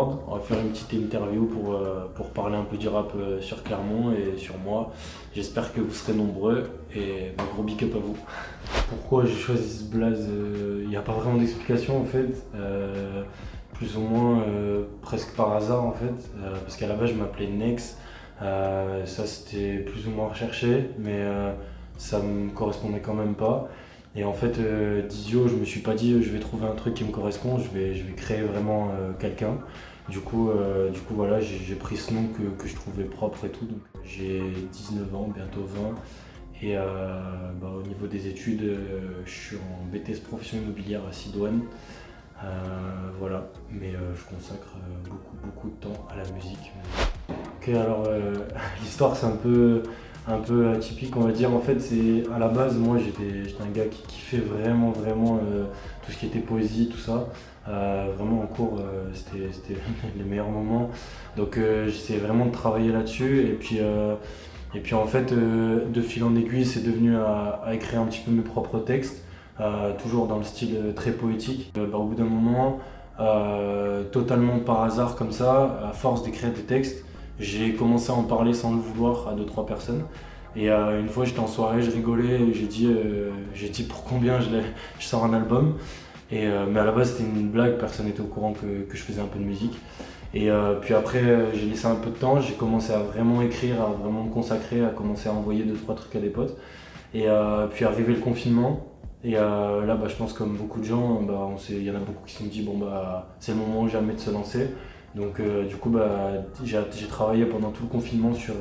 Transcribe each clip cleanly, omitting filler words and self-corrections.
Discord. On va faire une petite interview pour parler un peu du rap sur Clermont et sur moi. J'espère que vous serez nombreux et un gros big up à vous. Pourquoi j'ai choisi ce blaze, il n'y a pas vraiment d'explication en fait. Plus ou moins presque par hasard en fait. Parce qu'à la base je m'appelais Nex. Ça c'était plus ou moins recherché, mais ça me correspondait quand même pas. Et en fait, Dizio, je me suis pas dit je vais trouver un truc qui me correspond, je vais créer vraiment quelqu'un. Du coup voilà, j'ai pris ce nom que je trouvais propre et tout. Donc j'ai 19 ans, bientôt 20. Et au niveau des études, je suis en BTS profession immobilière à Sidoine. Voilà, mais je consacre beaucoup de temps à la musique. Ok, alors l'histoire c'est un peu atypique on va dire. En fait, c'est à la base, moi j'étais un gars qui kiffait vraiment tout ce qui était poésie, tout ça. Vraiment en cours, c'était les meilleurs moments. Donc j'essayais vraiment de travailler là-dessus. Et puis en fait, de fil en aiguille, c'est devenu à écrire un petit peu mes propres textes, toujours dans le style très poétique. Au bout d'un moment, totalement par hasard comme ça, à force d'écrire des textes, j'ai commencé à en parler sans le vouloir à 2-3 personnes. Et une fois j'étais en soirée, je rigolais et j'ai dit pour combien je sors un album. Mais à la base c'était une blague, personne n'était au courant que je faisais un peu de musique. Et puis après j'ai laissé un peu de temps, j'ai commencé à vraiment écrire, à vraiment me consacrer, à commencer à envoyer 2-3 trucs à des potes. Et puis arrivé le confinement. Et là, je pense comme beaucoup de gens, il y en a beaucoup qui se sont dit c'est le moment ou jamais de se lancer. Donc du coup, j'ai travaillé pendant tout le confinement sur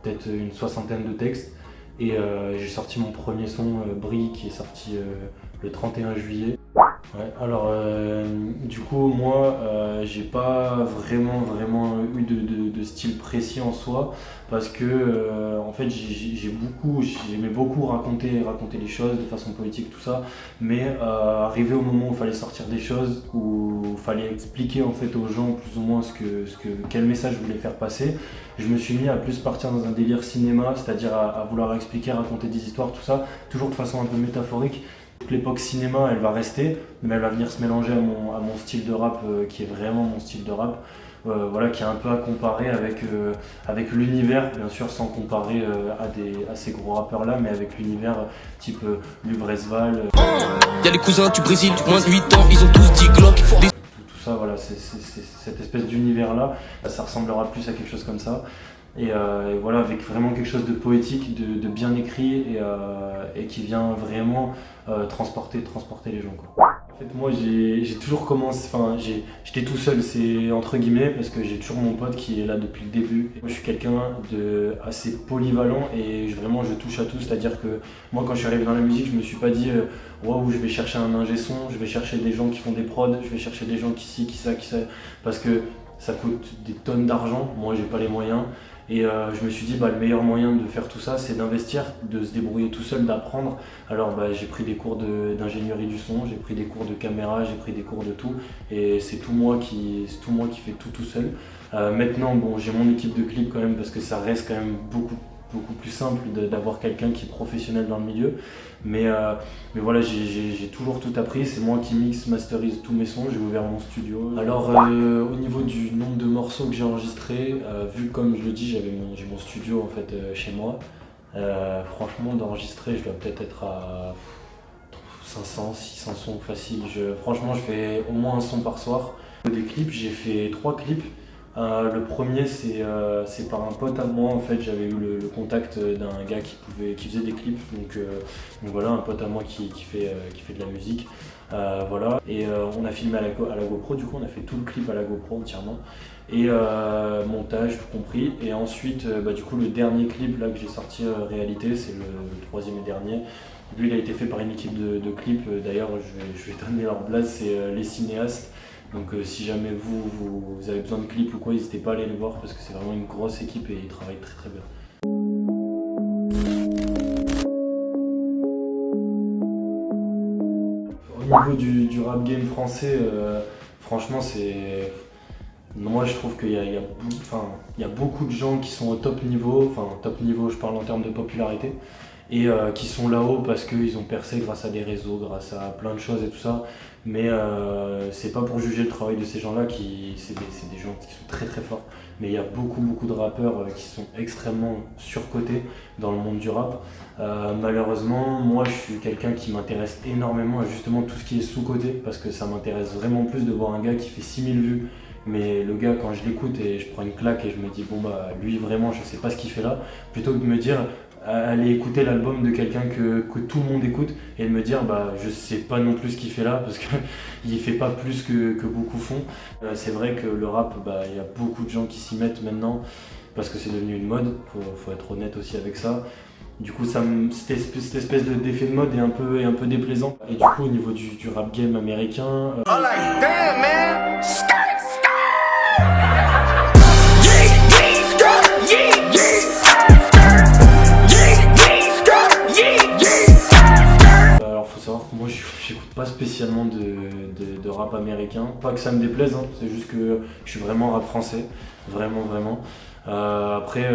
peut-être une soixantaine de textes. Et j'ai sorti mon premier son, Brie, qui est sorti le 31 juillet. Ouais, alors du coup moi j'ai pas vraiment eu de style précis en soi parce que en fait j'aimais beaucoup raconter les choses de façon poétique tout ça, mais arrivé au moment où il fallait sortir des choses, où il fallait expliquer en fait aux gens plus ou moins quel message je voulais faire passer, je me suis mis à plus partir dans un délire cinéma, c'est-à-dire à vouloir expliquer, raconter des histoires, tout ça, toujours de façon un peu métaphorique. L'époque cinéma, elle va rester, mais elle va venir se mélanger à mon style de rap, qui est vraiment mon style de rap, voilà, qui est un peu à comparer avec l'univers, bien sûr, sans comparer à ces gros rappeurs-là, mais avec l'univers type Luvresval. Y'a les cousins du Brésil, moins de 8 ans, ils ont tous dit Glock. Tout ça, voilà, c'est cette espèce d'univers-là, ça ressemblera plus à quelque chose comme ça. Et voilà, avec vraiment quelque chose de poétique, de bien écrit et qui vient vraiment transporter les gens, quoi. En fait, moi j'ai toujours commencé, j'étais tout seul, c'est entre guillemets, parce que j'ai toujours mon pote qui est là depuis le début. Moi je suis quelqu'un de assez polyvalent et vraiment je touche à tout, c'est-à-dire que moi quand je suis arrivé dans la musique, je me suis pas dit waouh, je vais chercher un ingé son, je vais chercher des gens qui font des prods, je vais chercher des gens qui ça, parce que ça coûte des tonnes d'argent, moi j'ai pas les moyens. Et je me suis dit le meilleur moyen de faire tout ça c'est d'investir, de se débrouiller tout seul, d'apprendre. Alors j'ai pris des cours d'ingénierie du son, j'ai pris des cours de caméra, j'ai pris des cours de tout. Et c'est tout moi qui fais tout seul. Maintenant j'ai mon équipe de clips quand même parce que ça reste quand même beaucoup plus simple d'avoir quelqu'un qui est professionnel dans le milieu. Mais voilà, j'ai toujours tout appris, c'est moi qui mixe, masterise tous mes sons, j'ai ouvert mon studio. Alors au niveau du nombre de morceaux que j'ai enregistrés, vu comme je le dis, j'ai mon studio en fait chez moi, franchement d'enregistrer je dois peut-être être à 500, 600 sons faciles. Franchement je fais au moins un son par soir. Des clips, j'ai fait 3 clips. Le premier c'est par un pote à moi en fait, j'avais eu le contact d'un gars qui faisait des clips, donc voilà, un pote à moi qui fait de la musique, voilà, et on a filmé à la GoPro, du coup on a fait tout le clip à la GoPro entièrement, et montage tout compris, et ensuite du coup le dernier clip là que j'ai sorti réalité, c'est le troisième et dernier. Lui il a été fait par une équipe de clips, d'ailleurs je vais donner leur blase, c'est Les Cinéastes. Donc si jamais vous avez besoin de clips ou quoi, n'hésitez pas à aller les voir parce que c'est vraiment une grosse équipe et ils travaillent très bien. Au niveau du rap game français, franchement moi je trouve qu'il y a beaucoup de gens qui sont au top niveau, je parle en termes de popularité. et qui sont là-haut parce qu'ils ont percé grâce à des réseaux, grâce à plein de choses et tout ça. Mais c'est pas pour juger le travail de ces gens-là, c'est des gens qui sont très très forts. Mais il y a beaucoup de rappeurs qui sont extrêmement surcotés dans le monde du rap. Malheureusement, moi je suis quelqu'un qui m'intéresse énormément à justement tout ce qui est sous-coté, parce que ça m'intéresse vraiment plus de voir un gars qui fait 6000 vues. Mais le gars, quand je l'écoute et je prends une claque et je me dis bon bah lui vraiment je sais pas ce qu'il fait là, plutôt que de me dire aller écouter l'album de quelqu'un que tout le monde écoute et de me dire bah je sais pas non plus ce qu'il fait là parce qu'il fait pas plus que beaucoup font. C'est vrai que le rap, bah il y a beaucoup de gens qui s'y mettent maintenant parce que c'est devenu une mode, faut être honnête aussi avec ça. Du coup, cette espèce d'effet de mode est un peu déplaisant. Et du coup, au niveau du rap game américain, I'm like, damn, man. alors faut savoir que moi j'écoute pas spécialement de rap américain. Pas que ça me déplaise, hein, c'est juste que je suis vraiment rap français. Vraiment. Après,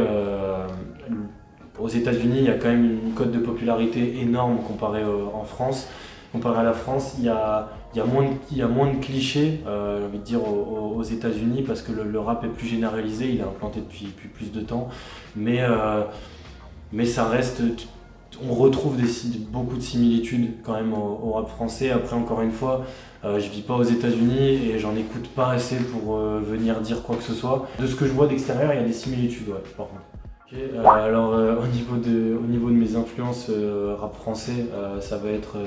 aux États-Unis, il y a quand même une cote de popularité énorme comparé en France. Comparé à la France, il y a moins de clichés, j'ai envie de dire, aux États-Unis parce que le rap est plus généralisé, il est implanté depuis plus de temps. Mais ça reste, on retrouve beaucoup de similitudes quand même au rap français. Après, encore une fois, je vis pas aux États-Unis et j'en écoute pas assez pour venir dire quoi que ce soit. De ce que je vois d'extérieur, il y a des similitudes, ouais, par contre. Okay, alors au niveau de mes influences rap français, ça va être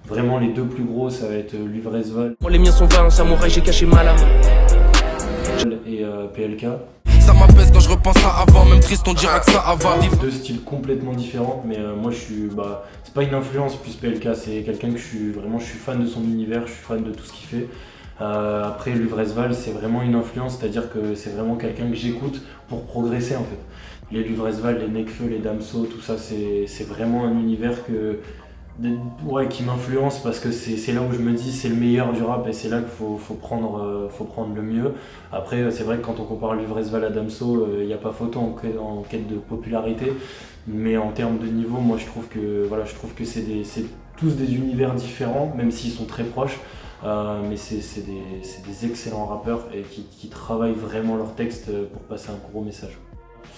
vraiment les deux plus gros, ça va être Luvresval Moi les miens sont vains, samouraï, j'ai caché ma lame. et PLK. Ça m'apaise quand je repense à avant, même triste on dira que ça va. Deux styles complètement différents, mais moi je suis, c'est pas une influence plus PLK, c'est quelqu'un que je suis fan de son univers, je suis fan de tout ce qu'il fait. Après Luvresval, c'est vraiment une influence, c'est-à-dire que c'est vraiment quelqu'un que j'écoute pour progresser en fait. Les Luvresval, les Nekfeu, les Damso, tout ça, c'est vraiment un univers qui m'influence parce que c'est là où je me dis c'est le meilleur du rap et c'est là qu'il faut prendre le mieux. Après, c'est vrai que quand on compare Luvresval à Damso, il n'y a pas photo en quête de popularité, mais en termes de niveau, moi je trouve que c'est tous des univers différents, même s'ils sont très proches. Mais c'est des excellents rappeurs et qui travaillent vraiment leurs textes pour passer un gros message.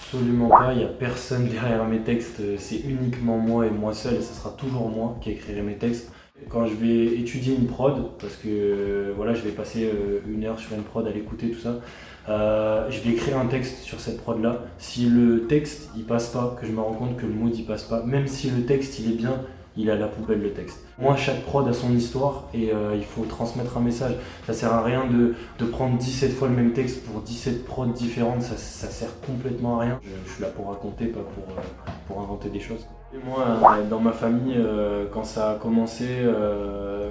Absolument pas, il n'y a personne derrière mes textes, c'est uniquement moi et moi seul et ce sera toujours moi qui écrirai mes textes. Quand je vais étudier une prod, parce que voilà, je vais passer une heure sur une prod à l'écouter, tout ça, je vais écrire un texte sur cette prod là. Si le texte il passe pas, que je me rends compte que le mood il passe pas, même si le texte il est bien, il est à la poubelle le texte. Moi, chaque prod a son histoire et il faut transmettre un message. Ça sert à rien de prendre 17 fois le même texte pour 17 prods différentes, ça sert complètement à rien. Je suis là pour raconter, pas pour inventer des choses. Et moi, dans ma famille, quand ça a commencé,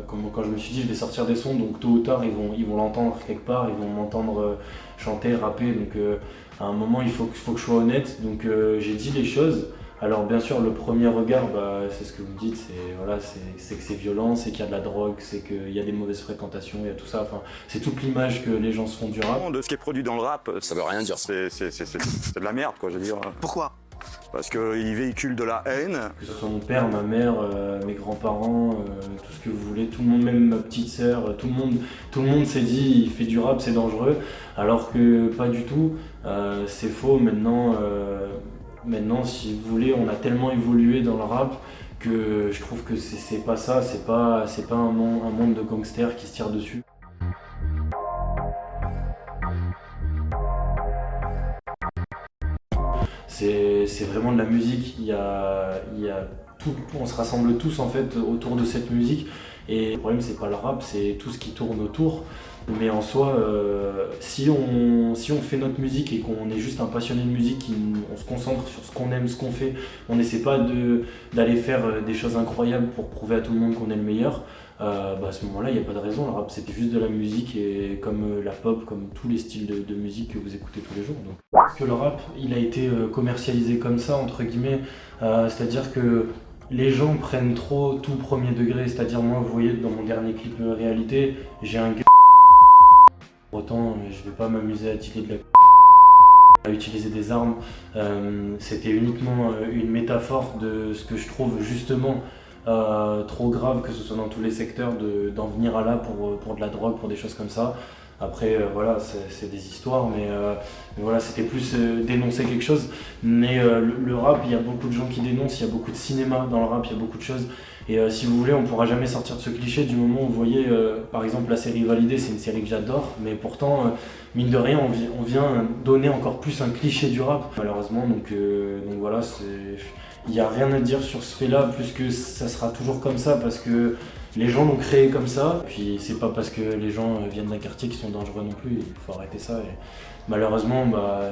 quand je me suis dit je vais sortir des sons, donc tôt ou tard ils vont l'entendre quelque part, ils vont m'entendre chanter, rapper, donc à un moment il faut que je sois honnête, donc j'ai dit les choses. Alors bien sûr, le premier regard, c'est ce que vous dites, c'est que c'est violent, c'est qu'il y a de la drogue, c'est qu'il y a des mauvaises fréquentations, il y a tout ça. Enfin, c'est toute l'image que les gens se font du rap. De ce qui est produit dans le rap, Ça veut rien dire. c'est de la merde, quoi, je veux dire. Pourquoi? Parce qu'il véhicule de la haine. Que ce soit mon père, ma mère, mes grands-parents, tout ce que vous voulez, tout le monde, même ma petite sœur, tout le monde s'est dit il fait du rap, c'est dangereux, alors que pas du tout. C'est faux maintenant. Maintenant, si vous voulez, on a tellement évolué dans le rap que je trouve que c'est pas ça, c'est pas un monde de gangsters qui se tirent dessus. C'est vraiment de la musique, il y a tout, on se rassemble tous en fait autour de cette musique et le problème c'est pas le rap, c'est tout ce qui tourne autour. Mais en soi, si on fait notre musique et qu'on est juste un passionné de musique, on se concentre sur ce qu'on aime, ce qu'on fait, on n'essaie pas d'aller faire des choses incroyables pour prouver à tout le monde qu'on est le meilleur, à ce moment-là, il n'y a pas de raison. Le rap, c'était juste de la musique, et comme la pop, comme tous les styles de musique que vous écoutez tous les jours. Donc. Parce que le rap, il a été commercialisé comme ça, entre guillemets, c'est-à-dire que les gens prennent trop tout premier degré, c'est-à-dire moi, vous voyez, dans mon dernier clip réalité, j'ai un gars. Pour autant, je vais pas m'amuser à tirer de la À utiliser des armes, c'était uniquement une métaphore de ce que je trouve justement trop grave, que ce soit dans tous les secteurs, d'en venir à là pour de la drogue, pour des choses comme ça. Après, voilà, c'est des histoires, mais voilà, c'était plus dénoncer quelque chose. Mais le rap, il y a beaucoup de gens qui dénoncent, il y a beaucoup de cinéma dans le rap, il y a beaucoup de choses. Et si vous voulez, on ne pourra jamais sortir de ce cliché du moment où vous voyez, par exemple, la série Validé, c'est une série que j'adore, mais pourtant, mine de rien, on vient donner encore plus un cliché du rap, malheureusement. Donc voilà, il n'y a rien à dire sur ce fait-là, plus que ça sera toujours comme ça, parce que les gens l'ont créé comme ça. Puis c'est pas parce que les gens viennent d'un quartier qu'ils sont dangereux non plus, il faut arrêter ça. Et malheureusement,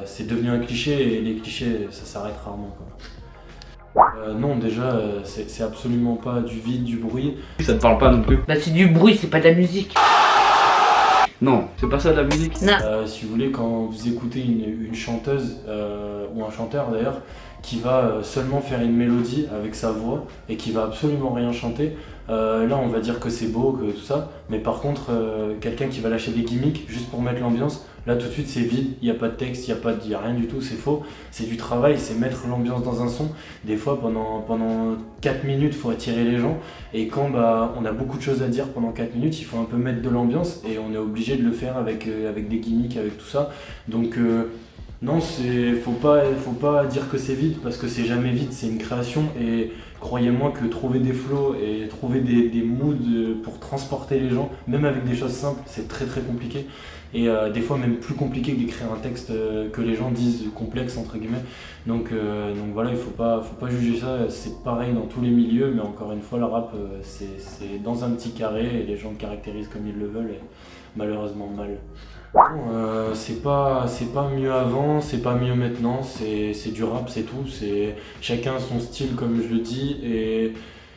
c'est devenu un cliché, et les clichés, ça s'arrête rarement, quoi. Non, déjà, c'est absolument pas du vide, du bruit. Ça te parle pas non plus? Bah c'est du bruit, c'est pas de la musique. Non, c'est pas ça de la musique. Non. Si vous voulez, quand vous écoutez une chanteuse, ou un chanteur d'ailleurs, qui va seulement faire une mélodie avec sa voix et qui va absolument rien chanter, là on va dire que c'est beau, que tout ça, mais par contre, quelqu'un qui va lâcher des gimmicks juste pour mettre l'ambiance, là tout de suite c'est vide, il n'y a pas de texte, il n'y a rien du tout, c'est faux, c'est du travail, c'est mettre l'ambiance dans un son. Des fois pendant 4 minutes il faut attirer les gens, et quand on a beaucoup de choses à dire pendant 4 minutes, il faut un peu mettre de l'ambiance, et on est obligé de le faire avec des gimmicks, avec tout ça. Donc non, faut pas dire que c'est vide, parce que c'est jamais vide, c'est une création, et croyez-moi que trouver des flows et trouver des moods pour transporter les gens, même avec des choses simples, c'est très très compliqué. Et des fois même plus compliqué que d'écrire un texte que les gens disent complexe entre guillemets. Donc voilà, il faut pas juger ça, c'est pareil dans tous les milieux, mais encore une fois le rap c'est dans un petit carré, et les gens le caractérisent comme ils le veulent, et malheureusement mal. C'est pas mieux avant, c'est pas mieux maintenant, c'est du rap, c'est tout, c'est chacun son style comme je le dis,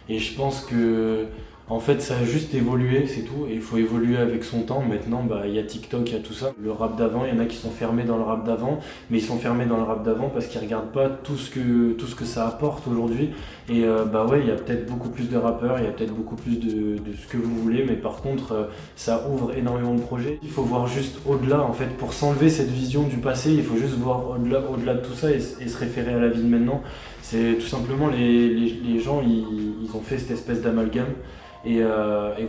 et je pense que en fait ça a juste évolué, c'est tout, et il faut évoluer avec son temps. Maintenant il y a TikTok, il y a tout ça. Le rap d'avant, il y en a qui sont fermés dans le rap d'avant, mais ils sont fermés dans le rap d'avant parce qu'ils regardent pas tout ce que ça apporte aujourd'hui. Et ouais, il y a peut-être beaucoup plus de rappeurs, il y a peut-être beaucoup plus de ce que vous voulez, mais par contre ça ouvre énormément de projets. Il faut voir juste au-delà, en fait, pour s'enlever cette vision du passé, il faut juste voir au-delà de tout ça, et se référer à la vie de maintenant. C'est tout simplement les gens, ils ont fait cette espèce d'amalgame. Et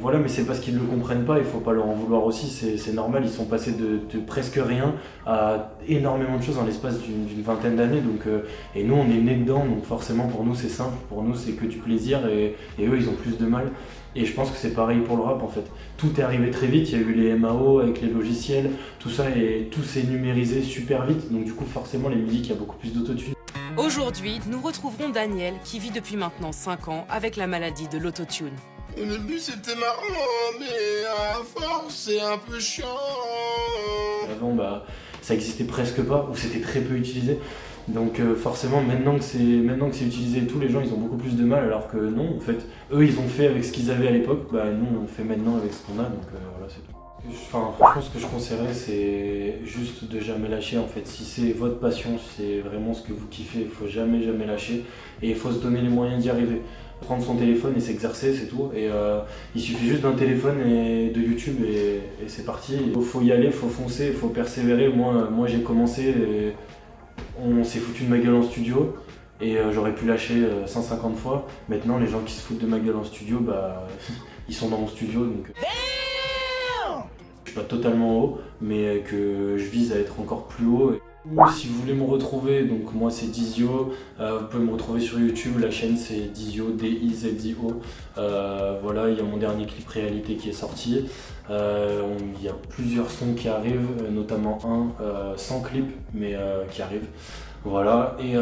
voilà, mais c'est parce qu'ils ne le comprennent pas, il faut pas leur en vouloir aussi, c'est normal, ils sont passés de presque rien à énormément de choses en l'espace d'une vingtaine d'années, et nous on est nés dedans, donc forcément pour nous c'est simple, pour nous c'est que du plaisir, et eux ils ont plus de mal. Et je pense que c'est pareil pour le rap en fait. Tout est arrivé très vite, il y a eu les MAO avec les logiciels, tout ça, et tout s'est numérisé super vite, donc du coup forcément les musiques, il y a beaucoup plus d'autotune. Aujourd'hui, nous retrouverons Daniel qui vit depuis maintenant 5 ans avec la maladie de l'autotune. Au début c'était marrant, mais à force c'est un peu chiant. Avant, ça existait presque pas, ou c'était très peu utilisé. Donc forcément, maintenant que c'est utilisé et tout, les gens ils ont beaucoup plus de mal, alors que non, en fait, eux ils ont fait avec ce qu'ils avaient à l'époque, nous on fait maintenant avec ce qu'on a, donc voilà, c'est tout. Franchement, ce que je conseillerais, c'est juste de jamais lâcher, en fait. Si c'est votre passion, si c'est vraiment ce que vous kiffez, il faut jamais lâcher, et il faut se donner les moyens d'y arriver. Prendre son téléphone et s'exercer, c'est tout, et il suffit juste d'un téléphone et de YouTube, et c'est parti. Il faut y aller, il faut foncer, il faut persévérer. Moi j'ai commencé, et on s'est foutu de ma gueule en studio, et j'aurais pu lâcher 150 fois. Maintenant les gens qui se foutent de ma gueule en studio, ils sont dans mon studio, donc je suis pas totalement haut, mais que je vise à être encore plus haut. Si vous voulez me retrouver, donc moi c'est Dizio, vous pouvez me retrouver sur YouTube, la chaîne c'est Dizio, D-I-Z-I-O. Voilà, il y a mon dernier clip réalité qui est sorti. Il y a plusieurs sons qui arrivent, notamment un sans clip, mais qui arrive. Voilà, et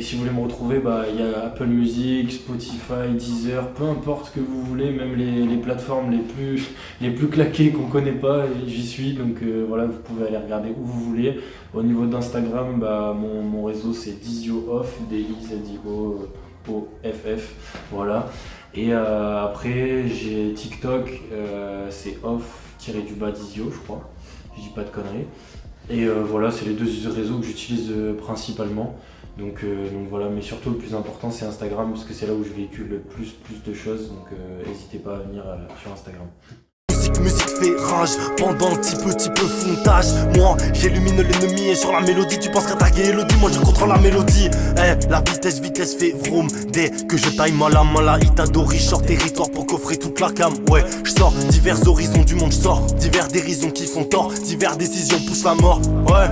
si vous voulez me retrouver, il y a Apple Music, Spotify, Deezer, peu importe ce que vous voulez, même les plateformes les plus claquées qu'on connaît pas, j'y suis, donc voilà, vous pouvez aller regarder où vous voulez. Au niveau d'Instagram, mon réseau c'est DizioOff, D-I-Z-I-O-O-F-F, voilà. Et après j'ai TikTok, c'est off-Dizio, je crois, je dis pas de conneries. Et voilà, c'est les deux réseaux que j'utilise principalement. Donc voilà, mais surtout le plus important c'est Instagram, parce que c'est là où je véhicule le plus de choses, donc n'hésitez pas à venir sur Instagram. musique fait rage. Pendant petit peu fondage. Moi j'illumine l'ennemi et sur la mélodie tu penses qu'à taguer Elodie. Moi je contrôle la mélodie. La vitesse fait vroom. Dès que je taille mala Itadori, short territoire pour coffrer toute la cam. Ouais, je sors divers horizons du monde, je sors divers dérisions qui font tort. Divers décisions poussent la mort. Ouais.